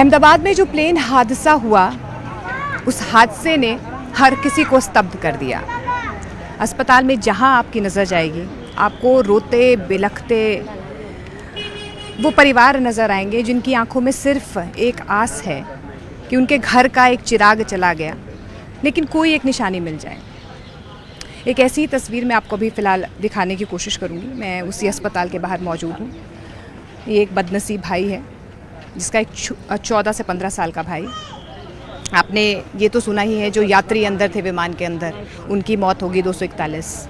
अहमदाबाद में जो प्लेन हादसा हुआ, उस हादसे ने हर किसी को स्तब्ध कर दिया। अस्पताल में जहां आपकी नज़र जाएगी, आपको रोते बिलखते वो परिवार नज़र आएंगे जिनकी आंखों में सिर्फ एक आस है कि उनके घर का एक चिराग चला गया, लेकिन कोई एक निशानी मिल जाए। एक ऐसी तस्वीर मैं आपको अभी फ़िलहाल दिखाने की कोशिश करूँगी। मैं उसी अस्पताल के बाहर मौजूद हूँ। ये एक बदनसीब भाई है जिसका एक 14 से 15 साल का भाई, आपने ये तो सुना ही है, जो यात्री अंदर थे विमान के अंदर, उनकी मौत होगी 241।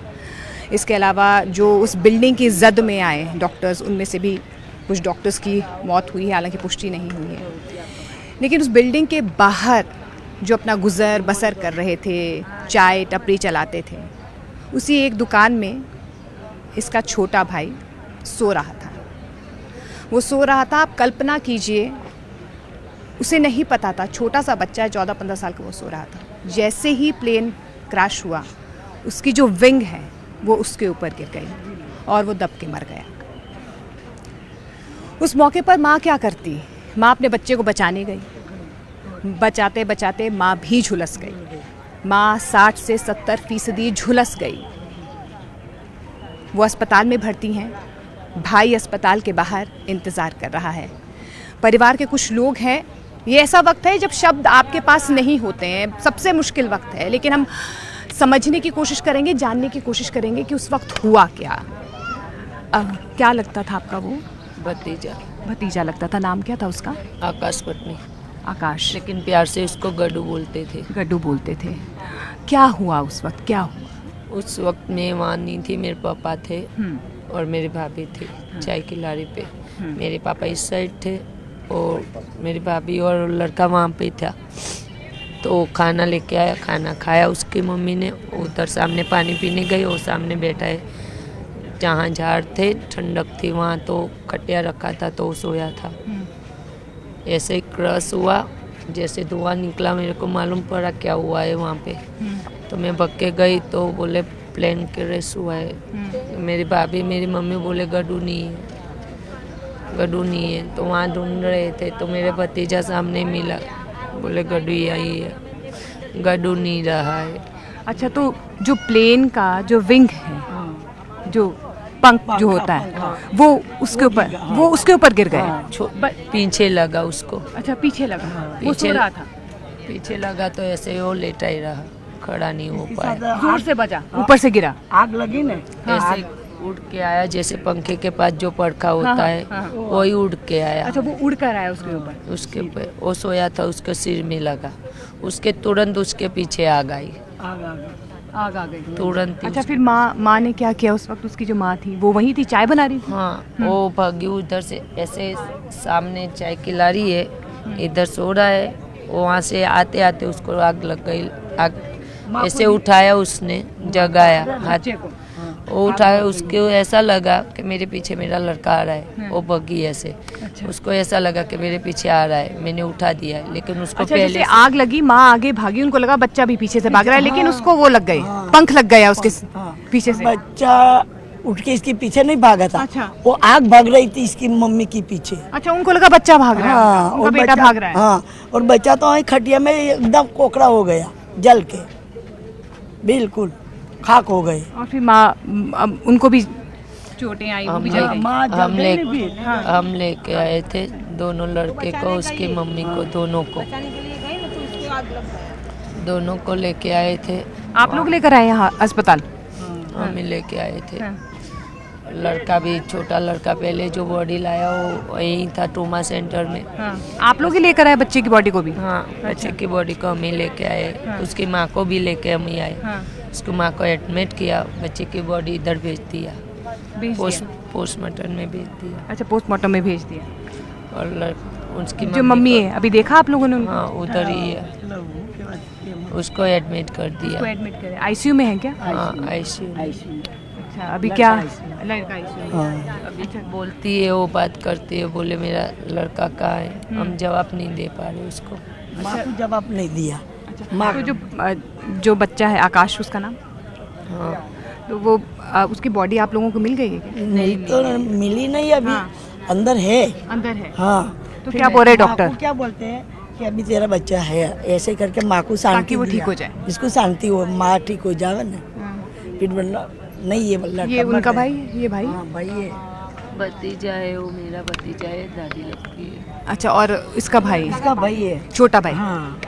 इसके अलावा जो उस बिल्डिंग की जद में आए डॉक्टर्स, उनमें से भी कुछ डॉक्टर्स की मौत हुई है, हालांकि पुष्टि नहीं हुई है। लेकिन उस बिल्डिंग के बाहर जो अपना गुज़र बसर कर रहे थे, चाय टपरी चलाते थे, उसी एक दुकान में इसका छोटा भाई सो रहा था। वो सो रहा था, आप कल्पना कीजिए, उसे नहीं पता था, छोटा सा बच्चा है, 14-15 साल का, वो सो रहा था। जैसे ही प्लेन क्रैश हुआ, उसकी जो विंग है वो उसके ऊपर गिर गई और वो दब के मर गया। उस मौके पर माँ क्या करती? माँ अपने बच्चे को बचाने गई। बचाते बचाते माँ भी झुलस गई। माँ 60 से 70% झुलस गई। वो अस्पताल में भर्ती हैं। भाई अस्पताल के बाहर इंतज़ार कर रहा है। परिवार के कुछ लोग हैं। ये ऐसा वक्त है जब शब्द आपके पास नहीं होते हैं, सबसे मुश्किल वक्त है, लेकिन हम समझने की कोशिश करेंगे, जानने की कोशिश करेंगे कि उस वक्त हुआ क्या। क्या लगता था आपका वो? भतीजा लगता था। नाम क्या था उसका? आकाश पटनी। आकाश। लेकिन प्यार से उसको गड्डू बोलते थे। गड्डू बोलते थे। क्या हुआ उस वक्त, क्या हुआ? उस वक्त मैं वहाँ नहीं थी, मेरे पापा थे और मेरी भाभी थी चाय की लारी पे। मेरे पापा इस साइड थे और मेरी भाभी और लड़का वहाँ पे था। तो खाना लेके आया, खाना खाया उसकी मम्मी ने। उधर सामने पानी पीने गए और सामने बैठा है जहाँ झाड़ थे, ठंडक थी वहाँ, तो खटिया रखा था तो सोया था। ऐसे ही क्रश हुआ, जैसे धुआं निकला, मेरे को मालूम पड़ा क्या हुआ है वहाँ पे। तो मैं भग के गई तो बोले प्लेन क्रैश हुआ है। मेरी भाभी मेरी मम्मी बोले गड्डू नहीं है, गड्डू नहीं है। तो वहाँ ढूंढ रहे थे तो मेरे भतीजा सामने मिला, बोले गड्डू यही है, गड्डू नहीं रहा है। अच्छा, तो जो प्लेन का जो विंग है, जो पंख जो होता है, वो उसके ऊपर गिर गए। पीछे लगा उसको। अच्छा, पीछे लगा। वो सो रहा था। पीछे लगा तो ऐसे वो लेटा ही रहा, खड़ा नहीं हो पाया। जोर से बजा, ऊपर से गिरा। आग लगी ना, ऐसे उड़ के आया, जैसे पंखे के पास जो पड़खा होता है वही उड़ के आया। अच्छा, वो उड़ कर आया उसके ऊपर। उसके ऊपर वो सोया था, उसके सिर में लगा, उसके तुरंत उसके पीछे आग आई। आग आ गई तुरंत। अच्छा, फिर माँ ने क्या किया उस वक्त? उसकी जो माँ थी वो वहीं थी, चाय बना रही थी। हाँ, वो भागी उधर से, ऐसे सामने चाय की लारी है, इधर सो रहा है। वहाँ से आते आते उसको आग लग गई। आग ऐसे उठाया उसने, जगाया हाथ, वो उठाया, उसको ऐसा लगा कि मेरे पीछे मेरा लड़का आ रहा है। वो भगी ऐसे। अच्छा। उसको ऐसा लगा कि मेरे पीछे आ रहा है, मैंने उठा दिया है, लेकिन उसको अच्छा, पहले आग लगी, माँ आगे भागी, उनको लगा बच्चा भी पीछे से भाग रहा है, लेकिन उसको वो लग गई, पंख लग गया उसके पीछे से। बच्चा उठ के इसके पीछे नहीं भागा था। अच्छा। वो आग भाग रही थी इसकी मम्मी के पीछे। अच्छा, उनको लगा बच्चा भाग रहा है, उनका बेटा भाग रहा है। हाँ, और बच्चा तो वहीं खटिया में एकदम कोकड़ा हो गया, जल के बिल्कुल खाक हो गए। और फिर माँ, उनको भी चोटें आई, वो भी जल गई। हम लेके आए थे दोनों लड़के को, उसकी मम्मी को, दोनों को लेके आए थे। आप लोग लेकर आए यहाँ अस्पताल? हम लेके आए थे। लड़का भी, छोटा लड़का पहले जो बॉडी लाया वो वहीं था, ट्रोमा सेंटर में। आप लोग ही लेकर आए बच्चे की बॉडी को भी? हाँ, बच्चे की बॉडी को हम ही लेके आए। उसकी माँ को भी लेके हम ही आए। उसकी माँ को एडमिट किया, बच्चे की बॉडी इधर भेज दिया, पोस्टमार्टम में भेज दिया। अच्छा, पोस्टमार्टम में भेज दिया। और उसकी जो मम्मी है, अभी देखा आप लोगों ने? हाँ, उधर ही है, उसको एडमिट कर दिया। एडमिट करे। आईसीयू में है क्या? हाँ, आईसीयू। अच्छा, अभी क्या? लड़का आईसीयू। अभी बोलती है, वो बात करती है, बोले मेरा लड़का कहाँ है, हम जवाब नहीं दे पा रहे उसको। माँ को जवाब नहीं दिया। माँ को जो बच्चा है आकाश, उसका नाम? हाँ, तो वो उसकी बॉडी आप लोगों को मिल गई है क्या? नहीं तो मिली नहीं अभी। अंदर है। अंदर है। हाँ, तो क्या बोल रहे माँ को डॉक्टर? क्या बोलते हैं कि अभी तेरा बच्चा है, ऐसे करके माँ को शांति ताकि वो ठीक दिया। हो जाए। इसको शांति हो, माँ ठीक हो जाए ना। फिर बोला नहीं ये लड़का ये मर उनका गया। भाई, ये भाई। हाँ भाई ये भतीजा है वो, मेरा भतीजा है, दादी लगती है। अच्छा, और इसका भाई, इसका भाई है। छोटा भाई। हाँ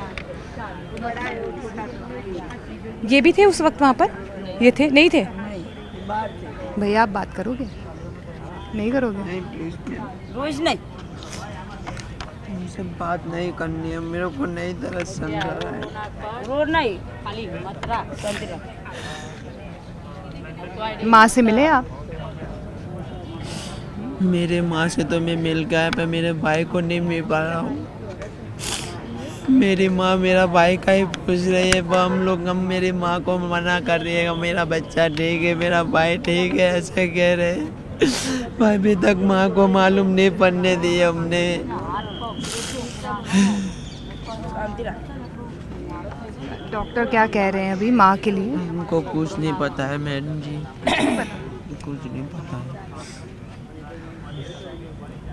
ये भी थे उस वक्त वहाँ पर? ये थे? नहीं थे? नहीं बात है। भैया आप बात करोगे? नहीं करोगे? रोज नहीं मुझसे बात नहीं करनी है, मेरे को नई तरह समझा रहा है। रोज नहीं खाली मतरा संतरा। माँ से मिले आप? मेरे माँ से तो मैं मिल गया पर मेरे भाई को नहीं मिल पा रहा हूँ। मेरी माँ मेरा भाई का ही पूछ रही है, वो हम मेरी माँ को मना कर रही है, मेरा बच्चा ठीक है, मेरा भाई ठीक है, ऐसे कह रहे हैं। अभी तक माँ को मालूम नहीं पड़ने दी हमने। डॉक्टर क्या कह रहे हैं अभी माँ के लिए? हमको कुछ नहीं पता है मैडम जी, कुछ नहीं पता है।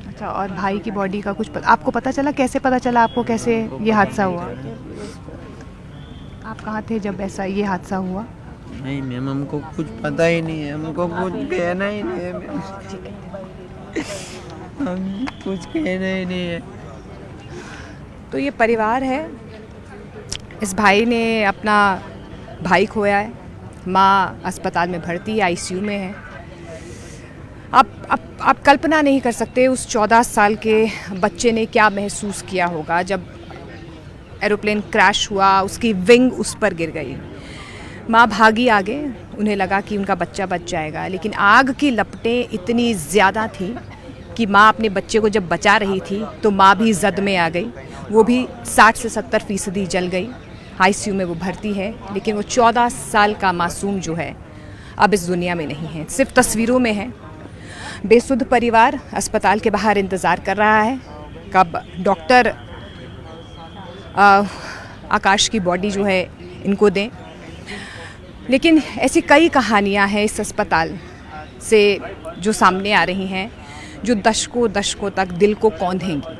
अच्छा, और भाई की बॉडी का कुछ आपको पता चला? कैसे पता चला आपको, कैसे ये हादसा हुआ? आप कहाँ थे जब ऐसा ये हादसा हुआ? नहीं मैम, हमको कुछ पता ही नहीं है, हमको कुछ कहना ही नहीं है मैम। हम कुछ कहना ही नहीं है। तो ये परिवार है, इस भाई ने अपना भाई खोया है, माँ अस्पताल में भर्ती है, आईसीयू में है। आप कल्पना नहीं कर सकते उस 14 साल के बच्चे ने क्या महसूस किया होगा जब एरोप्लेन क्रैश हुआ, उसकी विंग उस पर गिर गई। माँ भागी आगे, उन्हें लगा कि उनका बच्चा बच जाएगा, लेकिन आग की लपटें इतनी ज़्यादा थी कि माँ अपने बच्चे को जब बचा रही थी तो माँ भी जद में आ गई। वो भी 60 से 70% जल गई। आईसीयू में वो भर्ती है, लेकिन वो 14 साल का मासूम जो है अब इस दुनिया में नहीं है, सिर्फ तस्वीरों में है। बेसुध परिवार अस्पताल के बाहर इंतज़ार कर रहा है कब डॉक्टर आकाश की बॉडी जो है इनको दें। लेकिन ऐसी कई कहानियां हैं इस अस्पताल से जो सामने आ रही हैं, जो दशकों दशकों तक दिल को कौंधेंगी।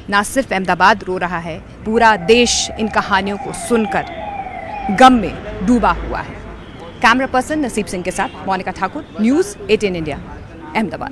ना सिर्फ अहमदाबाद रो रहा है, पूरा देश इन कहानियों को सुनकर गम में डूबा हुआ है। कैमरा पर्सन नसीब सिंह के साथ मोनिका ठाकुर, न्यूज़ 18 इंडिया, अहमदाबाद।